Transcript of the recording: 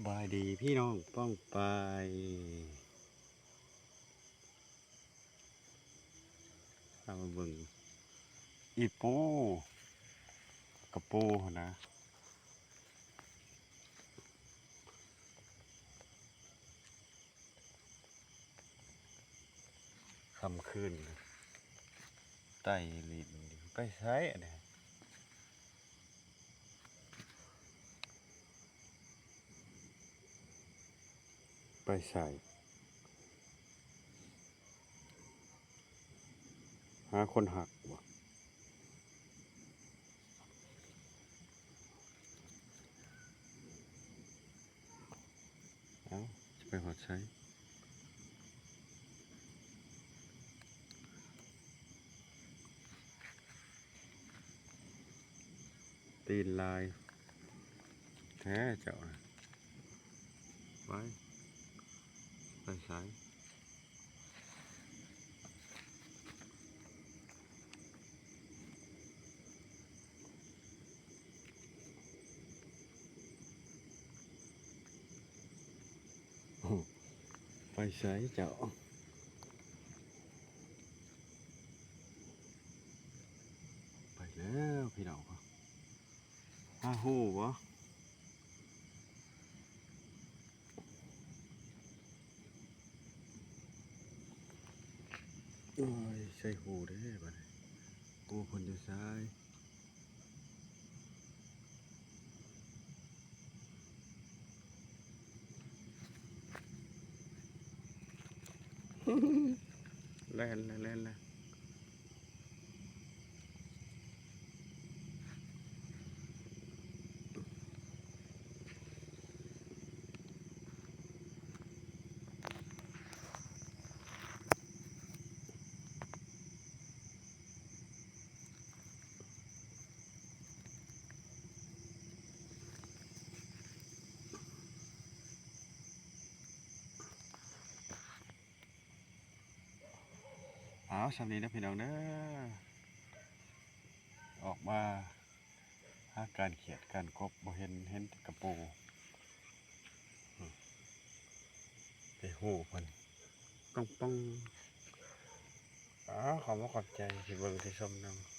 บายดีพี่น้องป้องไปเอามาเบิ่งอีปูกระปูนะคำคืนไต่ลินไปใช้อันนี้ไปใส่หาคนหักบ่เอ้าจะไปหอดใช้ตีนลายแท้เจ้าน่ะไว้ไปใช้ไปใช้เจ้าไปแล้วพี่น้องหูวะโอ้ยใส่หูได้บ่เนี่ยหูคนอยู่ซ้ายแล่นเลยเอาสำนีนะพี่น้องเด้อออกมาหาการเขียดการกบบ่เห็นแต่กระปูไปหูเพิ่นป้องขอมาขอบใจที่เบิ่งที่ชมนำ